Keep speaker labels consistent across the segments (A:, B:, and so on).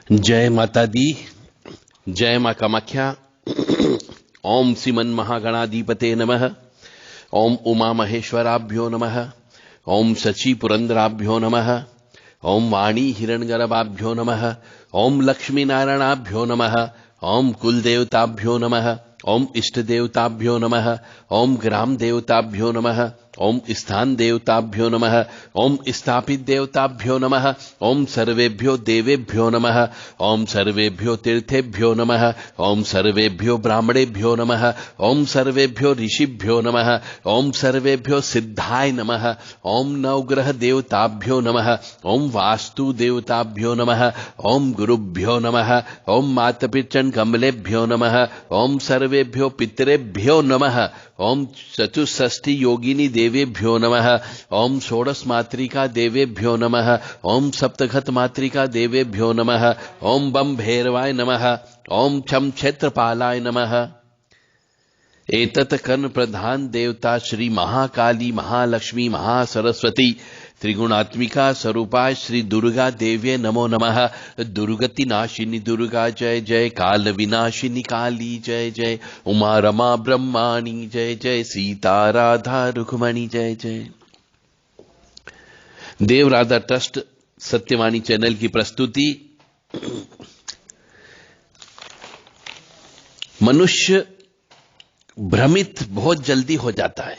A: जय माता दी। जय मां कामाख्या। ओम श्रीमन महागणाधिपते नमः। ओम उमा महेश्वराभ्यो नमः। ओम शची पुरंदराभ्यो नमः। ओम वाणी हिरण्यगर्भाभ्यो नमः। ओम लक्ष्मी नारायणाभ्यो नमः। ओम कुल देवताभ्यो नमः। ओम इष्ट देवताभ्यो नमः। ओम ग्राम देवताभ्यो नमः। ओम स्थान देवताभ्यो नमः। ओम स्थापित देवताभ्यो नमः। ओम सर्वेभ्यो देवेभ्यो नमः। ओम सर्वेभ्यो तीर्थेभ्यो नमः। ओम सर्वेभ्यो ब्राह्मणेभ्यो नमः। ओम सर्वेभ्यो ऋषिभ्यो नमः। ओम सर्वेभ्यो सिद्धाय नमः। ओम नवग्रह देवताभ्यो नमः। ओम वास्तु देवताभ्यो नमः। ओम गुरुभ्यो नमः। ओम मातपितृ कमलेभ्यो नमः। ओम सर्वेभ्यो पितरेभ्यो नमः। ओम चतुष्षष्टि योगिनी देवेभ्यो नमः। ओम षोडश मातृका देवेभ्यो नमः। ओम सप्तघत मातृका देवेभ्यो नमः। ओम बम भैरवाय नमः। ओम छम क्षेत्रपालाय नमः। एतत् कर्ण प्रधान देवता श्री महाकाली महालक्ष्मी महासरस्वती त्रिगुणात्मिका स्वरूपाय श्री दुर्गा देव्ये नमो नमः। दुर्गति नाशिनी दुर्गा जय जय। काल विनाशिनी काली जय जय। उमा रमा ब्रह्माणी जय जय। सीता राधा रुक्मणी जय जय। देव राधा ट्रस्ट सत्यवाणी चैनल की प्रस्तुति। मनुष्य भ्रमित बहुत जल्दी हो जाता है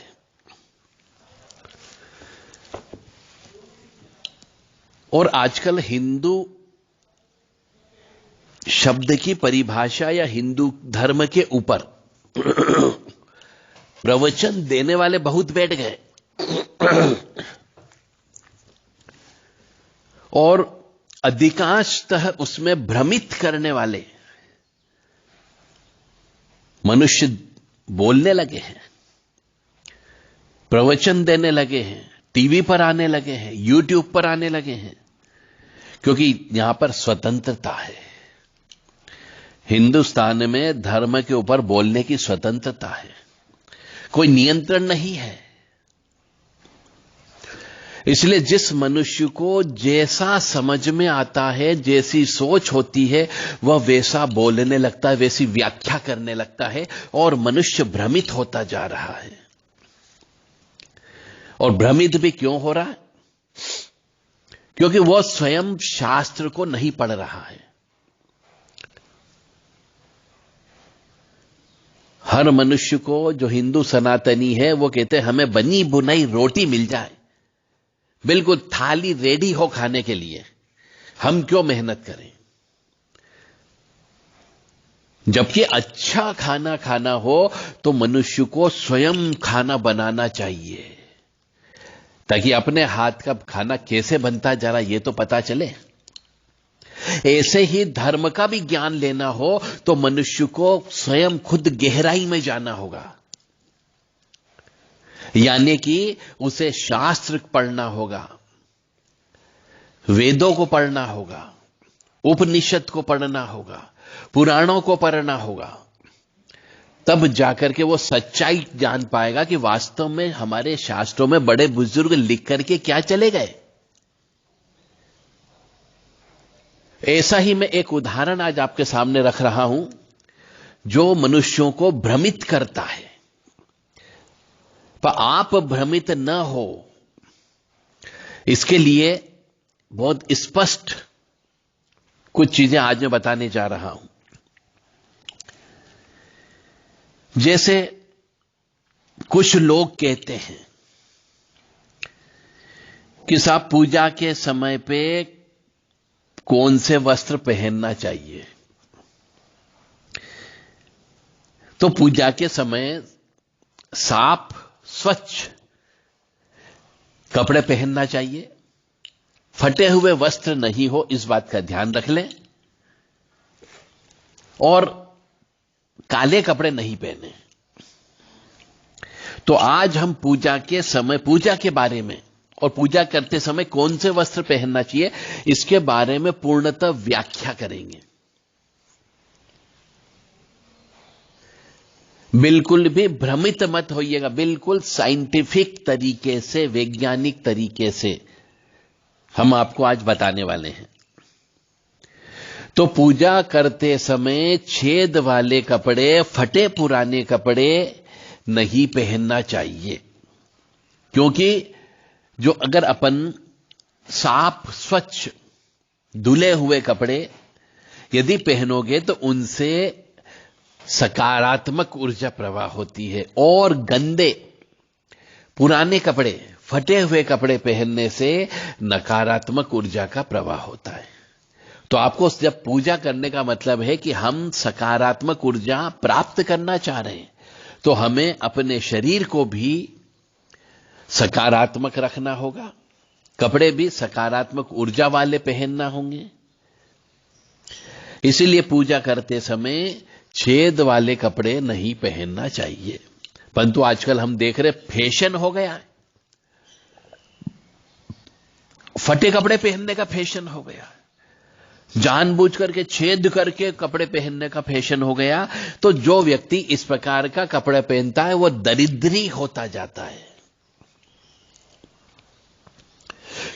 A: और आजकल हिंदू शब्द की परिभाषा या हिंदू धर्म के ऊपर प्रवचन देने वाले बहुत बैठ गए और अधिकांशतः उसमें भ्रमित करने वाले मनुष्य बोलने लगे हैं, प्रवचन देने लगे हैं, टीवी पर आने लगे हैं, यूट्यूब पर आने लगे हैं, क्योंकि यहां पर स्वतंत्रता है। हिंदुस्तान में धर्म के ऊपर बोलने की स्वतंत्रता है, कोई नियंत्रण नहीं है। इसलिए जिस मनुष्य को जैसा समझ में आता है, जैसी सोच होती है, वह वैसा बोलने लगता है, वैसी व्याख्या करने लगता है और मनुष्य भ्रमित होता जा रहा है। और भ्रमित भी क्यों हो रहा है? क्योंकि वह स्वयं शास्त्र को नहीं पढ़ रहा है। हर मनुष्य को, जो हिंदू सनातनी है, वो कहते हैं हमें बनी बुनाई रोटी मिल जाए, बिल्कुल थाली रेडी हो खाने के लिए, हम क्यों मेहनत करें। जबकि अच्छा खाना खाना हो तो मनुष्य को स्वयं खाना बनाना चाहिए, ताकि अपने हाथ का खाना कैसे बनता जा रहा ये तो पता चले। ऐसे ही धर्म का भी ज्ञान लेना हो तो मनुष्य को स्वयं खुद गहराई में जाना होगा, यानी कि उसे शास्त्र पढ़ना होगा, वेदों को पढ़ना होगा, उपनिषद को पढ़ना होगा, पुराणों को पढ़ना होगा। तब जाकर के वो सच्चाई जान पाएगा कि वास्तव में हमारे शास्त्रों में बड़े बुजुर्ग लिख करके क्या चले गए। ऐसा ही मैं एक उदाहरण आज आपके सामने रख रहा हूं, जो मनुष्यों को भ्रमित करता है। पर आप भ्रमित न हो, इसके लिए बहुत स्पष्ट कुछ चीजें आज मैं बताने जा रहा हूं। जैसे कुछ लोग कहते हैं कि साहब पूजा के समय पे कौन से वस्त्र पहनना चाहिए। तो पूजा के समय साफ स्वच्छ कपड़े पहनना चाहिए, फटे हुए वस्त्र नहीं हो, इस बात का ध्यान रख लें, और काले कपड़े नहीं पहने। तो आज हम पूजा के समय, पूजा के बारे में और पूजा करते समय कौन से वस्त्र पहनना चाहिए, इसके बारे में पूर्णतः व्याख्या करेंगे। बिल्कुल भी भ्रमित मत होइएगा, बिल्कुल साइंटिफिक तरीके से, वैज्ञानिक तरीके से हम आपको आज बताने वाले हैं। तो पूजा करते समय छेद वाले कपड़े, फटे पुराने कपड़े नहीं पहनना चाहिए। क्योंकि जो अगर अपन साफ स्वच्छ धुले हुए कपड़े यदि पहनोगे तो उनसे सकारात्मक ऊर्जा प्रवाह होती है, और गंदे पुराने कपड़े, फटे हुए कपड़े पहनने से नकारात्मक ऊर्जा का प्रवाह होता है। तो आपको जब पूजा करने का मतलब है कि हम सकारात्मक ऊर्जा प्राप्त करना चाह रहे हैं, तो हमें अपने शरीर को भी सकारात्मक रखना होगा, कपड़े भी सकारात्मक ऊर्जा वाले पहनना होंगे। इसीलिए पूजा करते समय छेद वाले कपड़े नहीं पहनना चाहिए। परंतु आजकल हम देख रहे फैशन हो गया है, फटे कपड़े पहनने का फैशन हो गया, जानबूझ करके छेद करके कपड़े पहनने का फैशन हो गया। तो जो व्यक्ति इस प्रकार का कपड़ा पहनता है वो दरिद्री होता जाता है,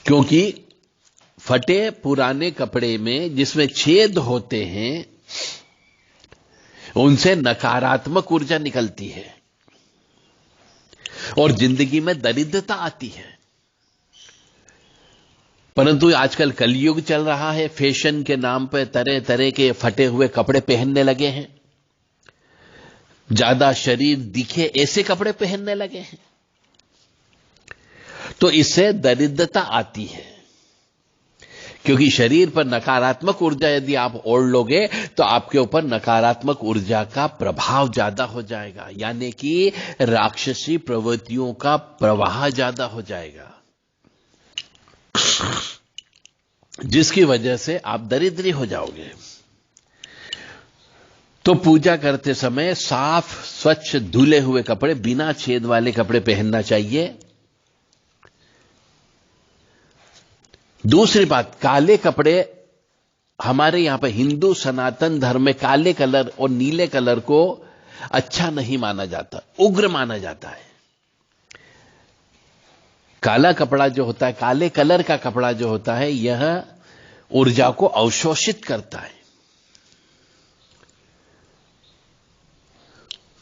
A: क्योंकि फटे पुराने कपड़े में जिसमें छेद होते हैं उनसे नकारात्मक ऊर्जा निकलती है और जिंदगी में दरिद्रता आती है। परंतु आजकल कलयुग चल रहा है, फैशन के नाम पर तरह तरह के फटे हुए कपड़े पहनने लगे हैं, ज्यादा शरीर दिखे ऐसे कपड़े पहनने लगे हैं, तो इससे दरिद्रता आती है। क्योंकि शरीर पर नकारात्मक ऊर्जा यदि आप ओढ़ लोगे तो आपके ऊपर नकारात्मक ऊर्जा का प्रभाव ज्यादा हो जाएगा, यानी कि राक्षसी प्रवृत्तियों का प्रवाह ज्यादा हो जाएगा, जिसकी वजह से आप दरिद्री हो जाओगे। तो पूजा करते समय साफ स्वच्छ धुले हुए कपड़े, बिना छेद वाले कपड़े पहनना चाहिए। दूसरी बात, काले कपड़े, हमारे यहां पर हिंदू सनातन धर्म में काले कलर और नीले कलर को अच्छा नहीं माना जाता, उग्र माना जाता है। काला कपड़ा जो होता है, काले कलर का कपड़ा जो होता है, यह ऊर्जा को अवशोषित करता है।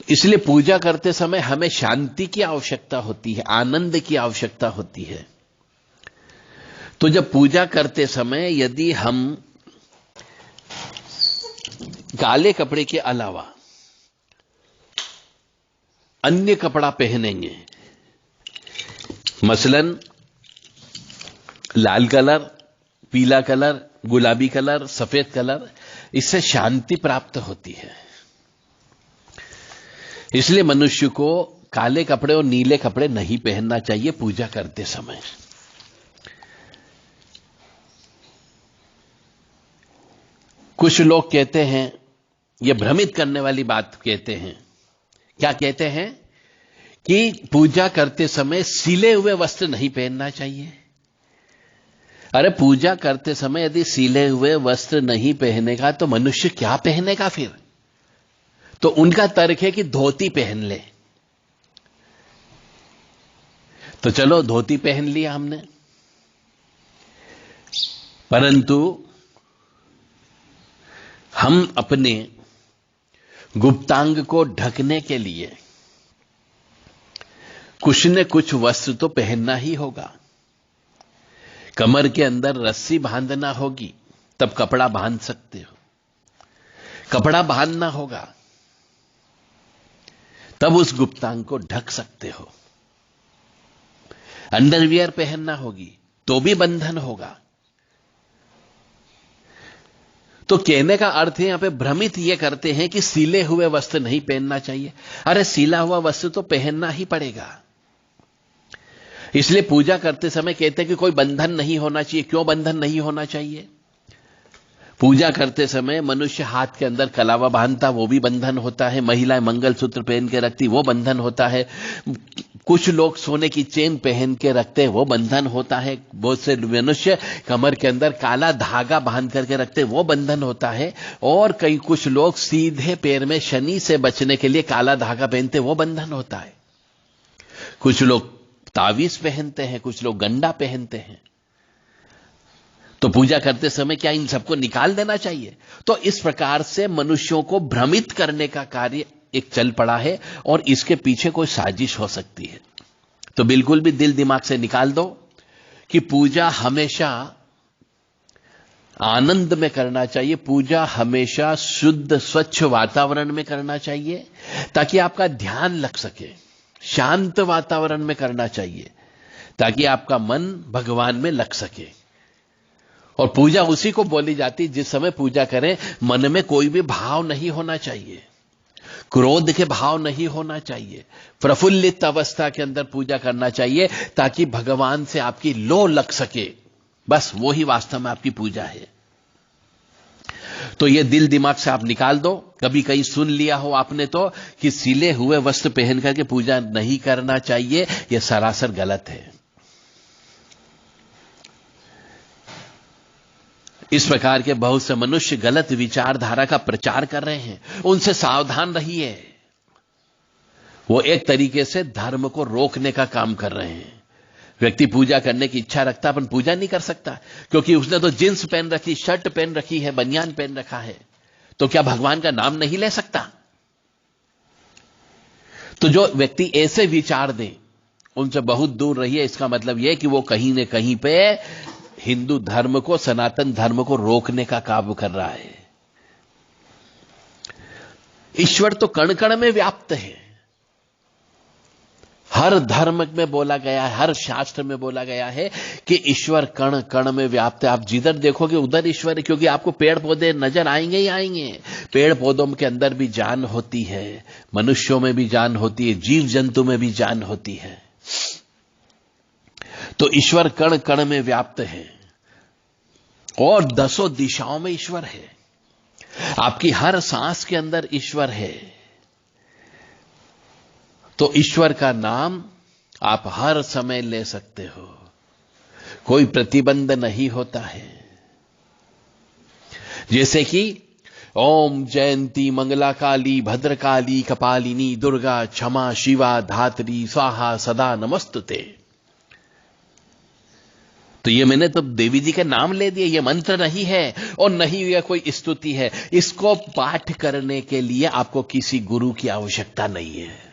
A: इसलिए पूजा करते समय हमें शांति की आवश्यकता होती है, आनंद की आवश्यकता होती है। तो जब पूजा करते समय यदि हम काले कपड़े के अलावा अन्य कपड़ा पहनेंगे, मसलन लाल कलर, पीला कलर, गुलाबी कलर, सफेद कलर, इससे शांति प्राप्त होती है। इसलिए मनुष्य को काले कपड़े और नीले कपड़े नहीं पहनना चाहिए पूजा करते समय। कुछ लोग कहते हैं, यह भ्रमित करने वाली बात कहते हैं, क्या कहते हैं कि पूजा करते समय सिले हुए वस्त्र नहीं पहनना चाहिए। अरे पूजा करते समय यदि सिले हुए वस्त्र नहीं पहनेगा तो मनुष्य क्या पहनेगा फिर? तो उनका तर्क है कि धोती पहन ले। तो चलो धोती पहन लिया हमने, परंतु हम अपने गुप्तांग को ढकने के लिए कुछ न कुछ वस्त्र तो पहनना ही होगा। कमर के अंदर रस्सी बांधना होगी, तब कपड़ा बांध सकते हो। कपड़ा बांधना होगा, तब उस गुप्तांग को ढक सकते हो। अंडरवियर पहनना होगी तो भी बंधन होगा। तो कहने का अर्थ है, यहां पे भ्रमित यह करते हैं कि सिले हुए वस्त्र नहीं पहनना चाहिए। अरे सिला हुआ वस्त्र तो पहनना ही पड़ेगा। इसलिए पूजा करते समय कहते हैं कि कोई बंधन नहीं होना चाहिए। क्यों बंधन नहीं होना चाहिए? पूजा करते समय मनुष्य हाथ के अंदर कलावा बांधता, वो भी बंधन होता है। महिलाएं मंगलसूत्र पहन के रखती, वो बंधन होता है। कुछ लोग सोने की चेन पहन के रखते, वो बंधन होता है। बहुत से मनुष्य कमर के अंदर काला धागा बांध करके रखते, वो बंधन होता है। और कुछ लोग सीधे पैर में शनि से बचने के लिए काला धागा पहनते, वो बंधन होता है। कुछ लोग तावीज पहनते हैं, कुछ लोग गंडा पहनते हैं। तो पूजा करते समय क्या इन सबको निकाल देना चाहिए? तो इस प्रकार से मनुष्यों को भ्रमित करने का कार्य एक चल पड़ा है और इसके पीछे कोई साजिश हो सकती है। तो बिल्कुल भी दिल दिमाग से निकाल दो कि पूजा हमेशा आनंद में करना चाहिए, पूजा हमेशा शुद्ध स्वच्छ वातावरण में करना चाहिए ताकि आपका ध्यान लग सके, शांत वातावरण में करना चाहिए ताकि आपका मन भगवान में लग सके। और पूजा उसी को बोली जाती जिस समय पूजा करें मन में कोई भी भाव नहीं होना चाहिए, क्रोध के भाव नहीं होना चाहिए, प्रफुल्लित अवस्था के अंदर पूजा करना चाहिए ताकि भगवान से आपकी लो लग सके। बस वो ही वास्तव में आपकी पूजा है। तो ये दिल दिमाग से आप निकाल दो। कभी कहीं सुन लिया हो आपने तो कि सिले हुए वस्त्र पहन करके पूजा नहीं करना चाहिए, यह सरासर गलत है। इस प्रकार के बहुत से मनुष्य गलत विचारधारा का प्रचार कर रहे हैं, उनसे सावधान रहिए। वो एक तरीके से धर्म को रोकने का काम कर रहे हैं। व्यक्ति पूजा करने की इच्छा रखता अपन पूजा नहीं कर सकता क्योंकि उसने तो जींस पहन रखी, शर्ट पहन रखी है, बनियान पहन रखा है, तो क्या भगवान का नाम नहीं ले सकता? तो जो व्यक्ति ऐसे विचार दे उनसे बहुत दूर रहिए। इसका मतलब यह कि वो कहीं न कहीं पे हिंदू धर्म को, सनातन धर्म को रोकने का काम कर रहा है। ईश्वर तो कण कण में व्याप्त है। हर धर्म में बोला गया है, हर शास्त्र में बोला गया है कि ईश्वर कण कण में व्याप्त है। आप जिधर देखोगे उधर ईश्वर है, क्योंकि आपको पेड़ पौधे नजर आएंगे ही आएंगे। पेड़ पौधों के अंदर भी जान होती है, मनुष्यों में भी जान होती है, जीव जंतु में भी जान होती है। तो ईश्वर कण कण में व्याप्त है और दसों दिशाओं में ईश्वर है। आपकी हर सांस के अंदर ईश्वर है। तो ईश्वर का नाम आप हर समय ले सकते हो, कोई प्रतिबंध नहीं होता है। जैसे कि ओम जयंती मंगला काली भद्रकाली कपालिनी दुर्गा क्षमा शिवा धात्री स्वाहा सदा नमस्तुते। तो ये मैंने तो देवी जी के नाम ले दिए, ये मंत्र नहीं है और नहीं यह कोई स्तुति है। इसको पाठ करने के लिए आपको किसी गुरु की आवश्यकता नहीं है।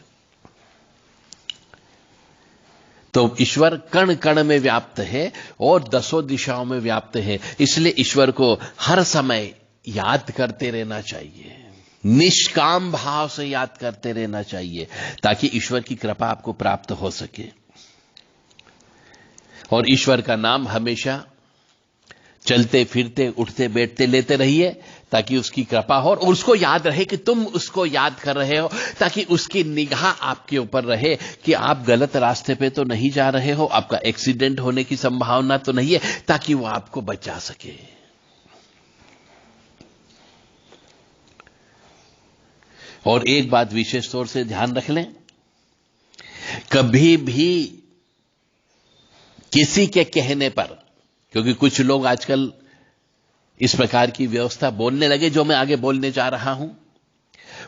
A: तो ईश्वर कण कण में व्याप्त है और दसों दिशाओं में व्याप्त है। इसलिए ईश्वर को हर समय याद करते रहना चाहिए, निष्काम भाव से याद करते रहना चाहिए ताकि ईश्वर की कृपा आपको प्राप्त हो सके। और ईश्वर का नाम हमेशा चलते फिरते उठते बैठते लेते रहिए ताकि उसकी कृपा हो और उसको याद रहे कि तुम उसको याद कर रहे हो, ताकि उसकी निगाह आपके ऊपर रहे कि आप गलत रास्ते पे तो नहीं जा रहे हो, आपका एक्सीडेंट होने की संभावना तो नहीं है, ताकि वो आपको बचा सके। और एक बात विशेष तौर से ध्यान रख लें, कभी भी किसी के कहने पर, क्योंकि कुछ लोग आजकल इस प्रकार की व्यवस्था बोलने लगे जो मैं आगे बोलने जा रहा हूं,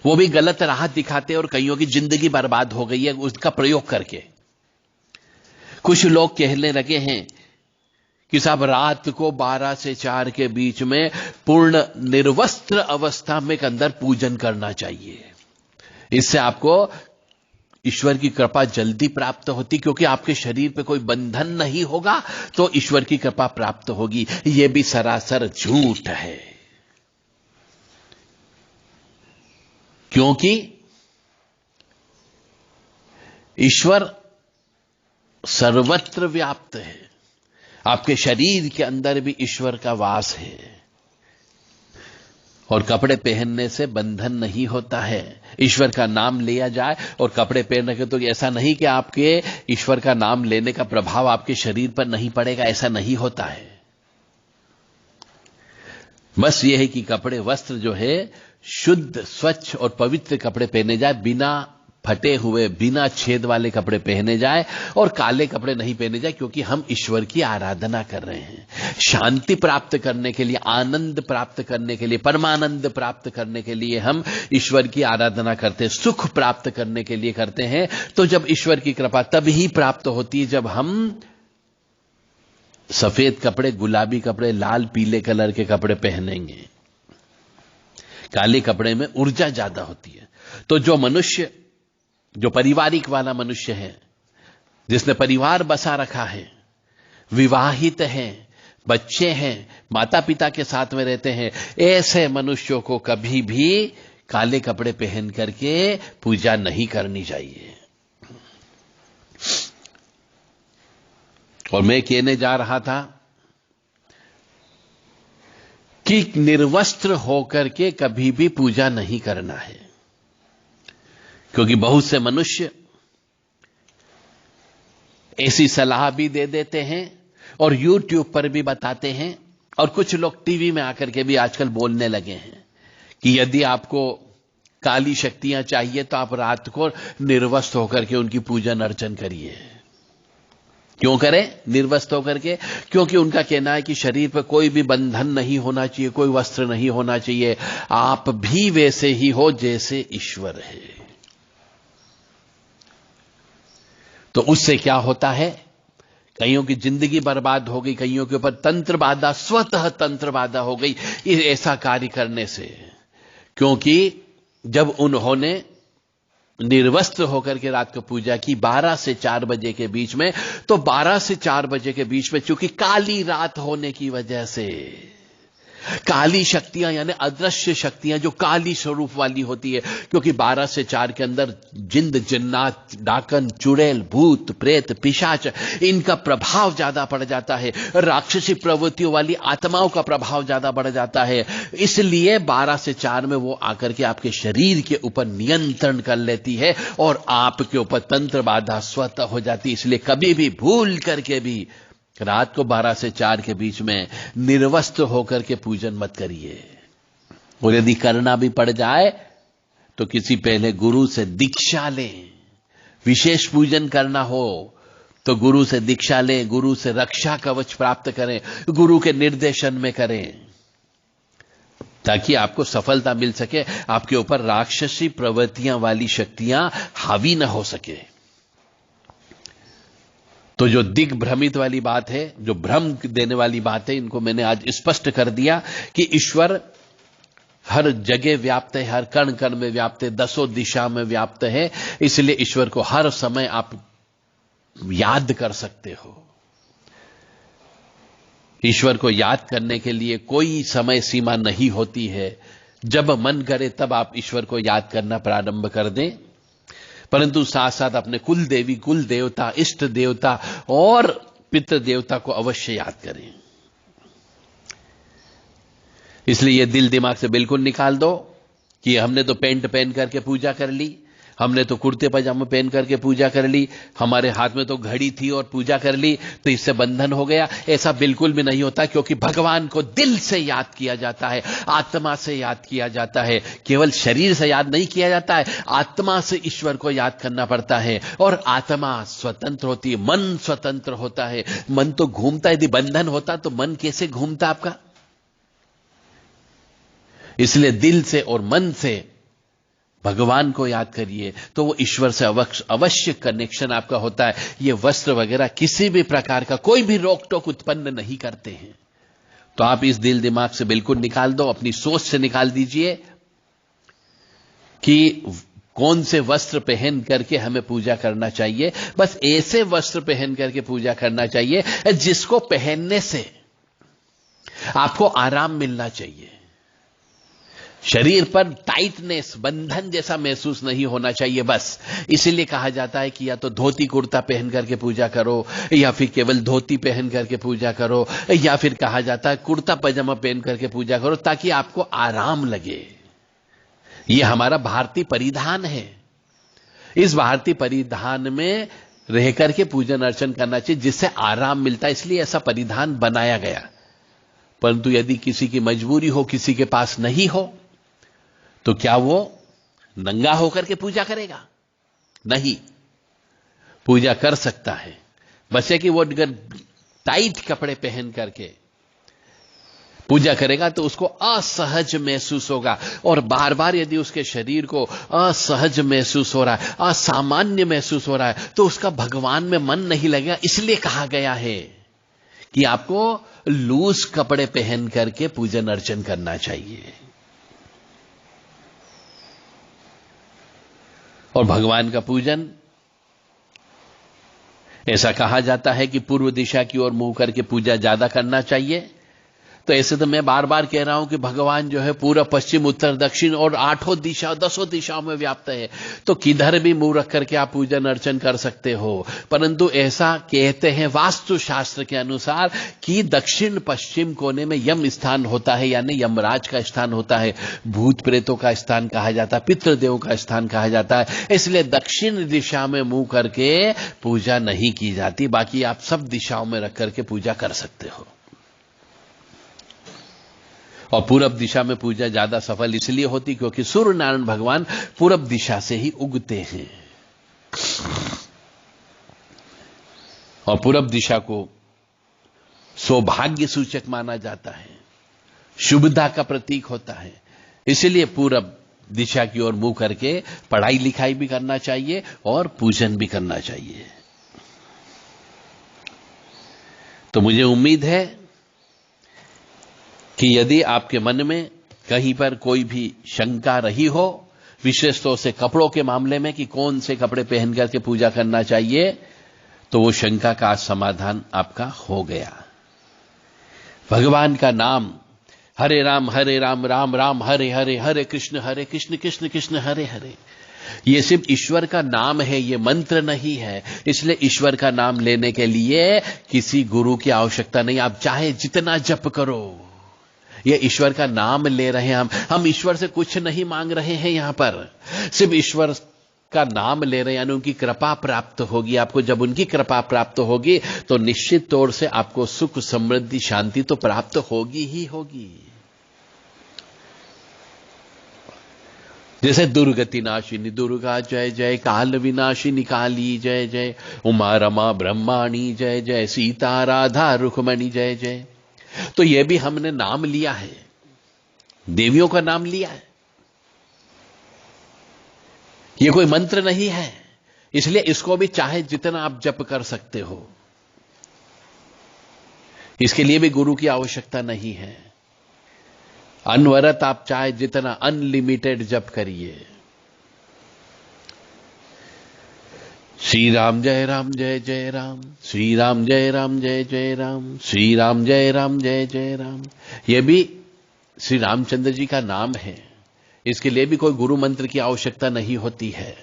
A: वो भी गलत राह दिखाते और कईयों की जिंदगी बर्बाद हो गई है उसका प्रयोग करके। कुछ लोग कहने लगे हैं कि साहब रात को 12 से 4 के बीच में पूर्ण निर्वस्त्र अवस्था में अंदर पूजन करना चाहिए। इससे आपको ईश्वर की कृपा जल्दी प्राप्त होती, क्योंकि आपके शरीर पे कोई बंधन नहीं होगा तो ईश्वर की कृपा प्राप्त होगी। यह भी सरासर झूठ है, क्योंकि ईश्वर सर्वत्र व्याप्त है। आपके शरीर के अंदर भी ईश्वर का वास है और कपड़े पहनने से बंधन नहीं होता है। ईश्वर का नाम लिया जाए और कपड़े पहन रखे तो ऐसा नहीं कि आपके ईश्वर का नाम लेने का प्रभाव आपके शरीर पर नहीं पड़ेगा, ऐसा नहीं होता है। बस यह है कि कपड़े वस्त्र जो है शुद्ध स्वच्छ और पवित्र कपड़े पहने जाए, बिना फटे हुए बिना छेद वाले कपड़े पहने जाए और काले कपड़े नहीं पहने जाए, क्योंकि हम ईश्वर की आराधना कर रहे हैं। शांति प्राप्त करने के लिए, आनंद प्राप्त करने के लिए, परमानंद प्राप्त करने के लिए हम ईश्वर की आराधना करते हैं, सुख प्राप्त करने के लिए करते हैं। तो जब ईश्वर की कृपा तब ही प्राप्त होती है जब हम सफेद कपड़े, गुलाबी कपड़े, लाल पीले कलर के कपड़े पहनेंगे। काले कपड़े में ऊर्जा ज्यादा होती है। तो जो मनुष्य, जो पारिवारिक वाला मनुष्य है, जिसने परिवार बसा रखा है, विवाहित है, बच्चे हैं, माता पिता के साथ में रहते हैं, ऐसे मनुष्यों को कभी भी काले कपड़े पहन करके पूजा नहीं करनी चाहिए। और मैं कहने जा रहा था कि निर्वस्त्र होकर के कभी भी पूजा नहीं करना है, क्योंकि बहुत से मनुष्य ऐसी सलाह भी दे देते हैं और YouTube पर भी बताते हैं, और कुछ लोग टीवी में आकर के भी आजकल बोलने लगे हैं कि यदि आपको काली शक्तियां चाहिए तो आप रात को निर्वस्त्र होकर के उनकी पूजन अर्चन करिए। क्यों करें निर्वस्त्र होकर के? क्योंकि उनका कहना है कि शरीर पर कोई भी बंधन नहीं होना चाहिए, कोई वस्त्र नहीं होना चाहिए, आप भी वैसे ही हो जैसे ईश्वर है। तो उससे क्या होता है, कईयों की जिंदगी बर्बाद हो गई, कईयों के ऊपर तंत्र बाधा, स्वतः तंत्र बाधा हो गई ऐसा कार्य करने से। क्योंकि जब उन्होंने निर्वस्त्र होकर के रात को पूजा की 12 से 4 बजे के बीच में, तो 12 से 4 बजे के बीच में चूंकि काली रात होने की वजह से काली शक्तियां यानी अदृश्य शक्तियां जो काली स्वरूप वाली होती है, क्योंकि 12 से 4 के अंदर जिंद, जिन्नात, डाकन, चुड़ैल, भूत, प्रेत, पिशाच, इनका प्रभाव ज्यादा बढ़ जाता है, राक्षसी प्रवृत्तियों वाली आत्माओं का प्रभाव ज्यादा बढ़ जाता है। इसलिए 12 से 4 में वो आकर के आपके शरीर के ऊपर नियंत्रण कर लेती है और आपके ऊपर तंत्र बाधा स्वतः हो जाती है। इसलिए कभी भी भूल करके भी रात को 12 से 4 के बीच में निर्वस्त्र होकर के पूजन मत करिए। और यदि करना भी पड़ जाए तो किसी पहले गुरु से दीक्षा लें। विशेष पूजन करना हो तो गुरु से दीक्षा लें, गुरु से रक्षा कवच प्राप्त करें, गुरु के निर्देशन में करें, ताकि आपको सफलता मिल सके, आपके ऊपर राक्षसी प्रवृत्तियां वाली शक्तियां हावी न हो सके। तो जो दिग्भ्रमित वाली बात है, जो भ्रम देने वाली बात है, इनको मैंने आज स्पष्ट कर दिया कि ईश्वर हर जगह व्याप्त है, हर कण कण में व्याप्त है, 10 दिशा में व्याप्त है। इसलिए ईश्वर को हर समय आप याद कर सकते हो। ईश्वर को याद करने के लिए कोई समय सीमा नहीं होती है। जब मन करे तब आप ईश्वर को याद करना प्रारंभ कर दें, परंतु साथ साथ अपने कुल देवी, कुल देवता, इष्ट देवता और पितृ देवता को अवश्य याद करें। इसलिए ये दिल दिमाग से बिल्कुल निकाल दो कि हमने तो पेंट पहन करके पूजा कर ली, हमने तो कुर्ते पजामे पहन करके पूजा कर ली, हमारे हाथ में तो घड़ी थी और पूजा कर ली तो इससे बंधन हो गया। ऐसा बिल्कुल भी नहीं होता, क्योंकि भगवान को दिल से याद किया जाता है, आत्मा से याद किया जाता है। केवल शरीर से याद नहीं किया जाता है, आत्मा से ईश्वर को याद करना पड़ता है। और आत्मा स्वतंत्र होती है, मन स्वतंत्र होता है। मन तो घूमता है, यदि बंधन होता तो मन कैसे घूमता आपका? इसलिए दिल से और मन से भगवान को याद करिए तो वो ईश्वर से अवश्य कनेक्शन आपका होता है। ये वस्त्र वगैरह किसी भी प्रकार का कोई भी रोक टोक उत्पन्न नहीं करते हैं। तो आप इस दिल दिमाग से बिल्कुल निकाल दो, अपनी सोच से निकाल दीजिए कि कौन से वस्त्र पहन करके हमें पूजा करना चाहिए। बस ऐसे वस्त्र पहन करके पूजा करना चाहिए जिसको पहनने से आपको आराम मिलना चाहिए। शरीर पर टाइटनेस, बंधन जैसा महसूस नहीं होना चाहिए। बस इसीलिए कहा जाता है कि या तो धोती कुर्ता पहन करके पूजा करो, या फिर केवल धोती पहन करके पूजा करो, या फिर कहा जाता है कुर्ता पजामा पहन करके पूजा करो, ताकि आपको आराम लगे। यह हमारा भारतीय परिधान है। इस भारतीय परिधान में रह करके पूजन अर्चन करना चाहिए, जिससे आराम मिलता है। इसलिए ऐसा परिधान बनाया गया। परंतु यदि किसी की मजबूरी हो, किसी के पास नहीं हो, तो क्या वो नंगा होकर के पूजा करेगा? नहीं, पूजा कर सकता है। बस है कि वो अगर टाइट कपड़े पहन करके पूजा करेगा तो उसको असहज महसूस होगा, और बार बार यदि उसके शरीर को असहज महसूस हो रहा है, असामान्य महसूस हो रहा है, तो उसका भगवान में मन नहीं लगेगा। इसलिए कहा गया है कि आपको लूज कपड़े पहन करके पूजन अर्चन करना चाहिए। और भगवान का पूजन, ऐसा कहा जाता है कि पूर्व दिशा की ओर मुंह करके पूजा ज्यादा करना चाहिए। तो ऐसे तो मैं बार बार कह रहा हूं कि भगवान जो है पूरा पश्चिम उत्तर दक्षिण और 8 दिशा 10 दिशाओं में व्याप्त है, तो किधर भी मुंह रख करके आप पूजन अर्चन कर सकते हो। परंतु ऐसा कहते हैं वास्तु शास्त्र के अनुसार कि दक्षिण पश्चिम कोने में यम स्थान होता है, यानी यमराज का स्थान होता है, भूत प्रेतों का स्थान कहा जाता है, पितृदेवों का स्थान कहा जाता है। इसलिए दक्षिण दिशा में मुंह करके पूजा नहीं की जाती, बाकी आप सब दिशाओं में रख करके पूजा कर सकते हो। और पूरब दिशा में पूजा ज्यादा सफल इसलिए होती क्योंकि सूर्य नारायण भगवान पूरब दिशा से ही उगते हैं। और पूरब दिशा को सौभाग्य सूचक माना जाता है, शुभता का प्रतीक होता है। इसलिए पूरब दिशा की ओर मुंह करके पढ़ाई लिखाई भी करना चाहिए और पूजन भी करना चाहिए। तो मुझे उम्मीद है कि यदि आपके मन में कहीं पर कोई भी शंका रही हो, विशेष तौर से कपड़ों के मामले में कि कौन से कपड़े पहन करके पूजा करना चाहिए, तो वो शंका का समाधान आपका हो गया। भगवान का नाम हरे राम राम राम हरे हरे, हरे कृष्ण कृष्ण कृष्ण हरे हरे, ये सिर्फ ईश्वर का नाम है, ये मंत्र नहीं है। इसलिए ईश्वर का नाम लेने के लिए किसी गुरु की आवश्यकता नहीं। आप चाहे जितना जप करो, ये ईश्वर का नाम ले रहे हैं हम ईश्वर से कुछ नहीं मांग रहे हैं, यहां पर सिर्फ ईश्वर का नाम ले रहे हैं, यानी उनकी कृपा प्राप्त होगी आपको। जब उनकी कृपा प्राप्त होगी तो निश्चित तौर से आपको सुख समृद्धि शांति तो प्राप्त होगी ही होगी। जैसे दुर्गति नाशिनी दुर्गा जय जय, काल विनाशिनी काली जय जय, उमा रमा ब्रह्माणी जय जय, सीता राधा रुक्मणी जय जय। तो यह भी हमने नाम लिया है, देवियों का नाम लिया है, यह कोई मंत्र नहीं है। इसलिए इसको भी चाहे जितना आप जप कर सकते हो, इसके लिए भी गुरु की आवश्यकता नहीं है। अनवरत आप चाहे जितना अनलिमिटेड जप करिए। श्री राम जय जय राम, श्री राम जय जय राम, श्री राम जय जय राम। यह भी श्री रामचंद्र जी का नाम है, इसके लिए भी कोई गुरु मंत्र की आवश्यकता नहीं होती है।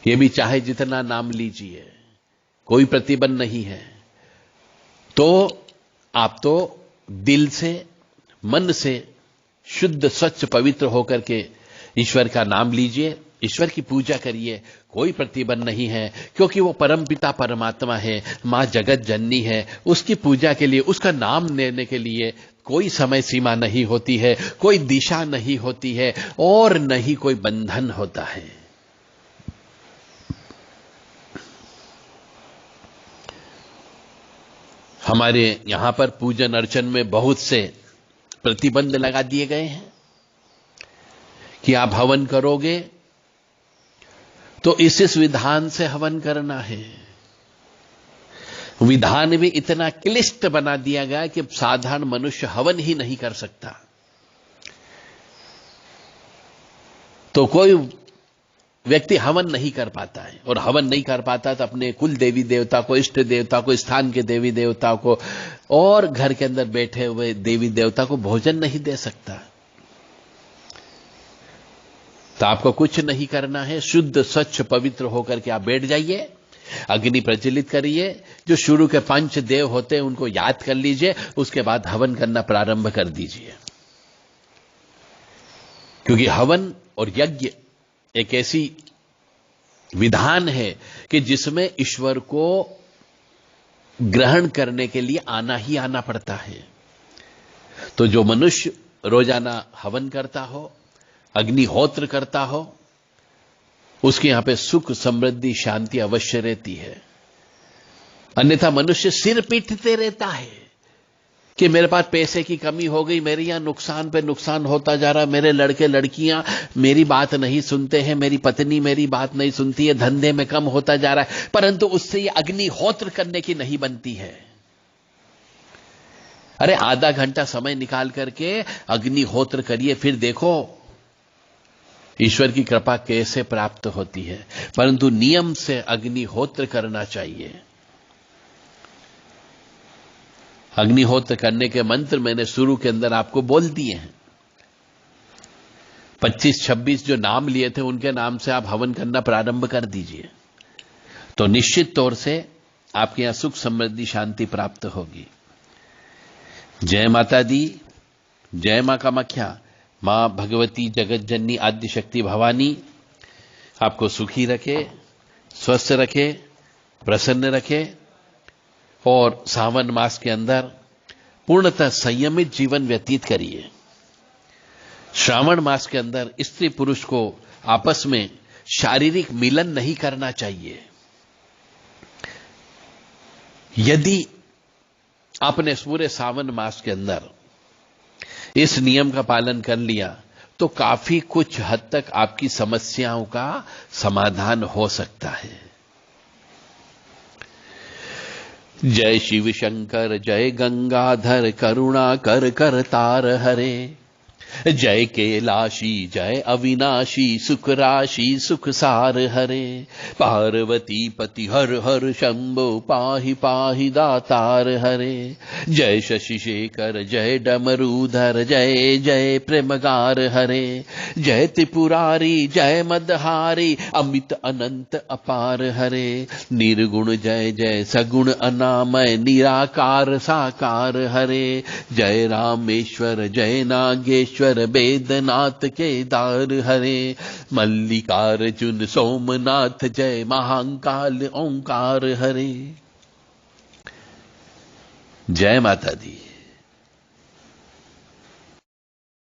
A: यह भी चाहे जितना नाम लीजिए, कोई प्रतिबंध नहीं है। तो आप तो दिल से मन से शुद्ध स्वच्छ पवित्र होकर के ईश्वर का नाम लीजिए, ईश्वर की पूजा करिए, कोई प्रतिबंध नहीं है। क्योंकि वो परमपिता परमात्मा है, मां जगत जननी है। उसकी पूजा के लिए, उसका नाम लेने के लिए कोई समय सीमा नहीं होती है, कोई दिशा नहीं होती है और न ही कोई बंधन होता है। हमारे यहां पर पूजन अर्चन में बहुत से प्रतिबंध लगा दिए गए हैं कि आप हवन करोगे तो इस विधान से हवन करना है। विधान भी इतना क्लिष्ट बना दिया गया कि साधारण मनुष्य हवन ही नहीं कर सकता। तो कोई व्यक्ति हवन नहीं कर पाता है, और हवन नहीं कर पाता तो अपने कुल देवी देवता को, इष्ट देवता को, स्थान के देवी देवता को और घर के अंदर बैठे हुए देवी देवता को भोजन नहीं दे सकता। तो आपको कुछ नहीं करना है, शुद्ध स्वच्छ पवित्र होकर के आप बैठ जाइए, अग्नि प्रज्वलित करिए, जो शुरू के 5 देव होते हैं उनको याद कर लीजिए, उसके बाद हवन करना प्रारंभ कर दीजिए। क्योंकि हवन और यज्ञ एक ऐसी विधान है कि जिसमें ईश्वर को ग्रहण करने के लिए आना ही आना पड़ता है। तो जो मनुष्य रोजाना हवन करता हो, अग्निहोत्र करता हो, उसके यहां पे सुख समृद्धि शांति अवश्य रहती है। अन्यथा मनुष्य सिर पीटते रहता है कि मेरे पास पैसे की कमी हो गई, मेरे यहां नुकसान पे नुकसान होता जा रहा, मेरे लड़के लड़कियां मेरी बात नहीं सुनते हैं, मेरी पत्नी मेरी बात नहीं सुनती है, धंधे में कम होता जा रहा है, परंतु उससे ये अग्निहोत्र करने की नहीं बनती है। अरे आधा घंटा समय निकाल करके अग्निहोत्र करिए, फिर देखो ईश्वर की कृपा कैसे प्राप्त होती है। परंतु नियम से अग्निहोत्र करना चाहिए। अग्निहोत्र करने के मंत्र मैंने शुरू के अंदर आपको बोल दिए हैं। 25-26 जो नाम लिए थे उनके नाम से आप हवन करना प्रारंभ कर दीजिए, तो निश्चित तौर से आपके यहां सुख समृद्धि शांति प्राप्त होगी। जय माता दी, जय मां कामाख्या। मां भगवती जगत जननी आद्य शक्ति भवानी आपको सुखी रखे, स्वस्थ रखे, प्रसन्न रखे और सावन मास के अंदर पूर्णतः संयमित जीवन व्यतीत करिए। श्रावण मास के अंदर स्त्री पुरुष को आपस में शारीरिक मिलन नहीं करना चाहिए। यदि आपने पूरे सावन मास के अंदर इस नियम का पालन कर लिया तो काफी कुछ हद तक आपकी समस्याओं का समाधान हो सकता है। जय शिव शंकर जय गंगाधर करुणा कर कर तार हरे। जय कैलाशी जय अविनाशी सुख राशि सुख सार हरे। पार्वती पति हर हर शंभो पाहि पाहि दातार हरे। जय शशि शेखर जय डमरूधर जय जय प्रेमगार हरे। जय त्रिपुरारी जय मदहारी अमित अनंत अपार हरे। निर्गुण जय जय सगुण अनामय निराकार साकार हरे। जय रामेश्वर जय नागेश्वर वेदनाथ केदार हरे। मल्लिकार्जुन सोमनाथ जय महाकाल ओंकार हरे। जय माता दी।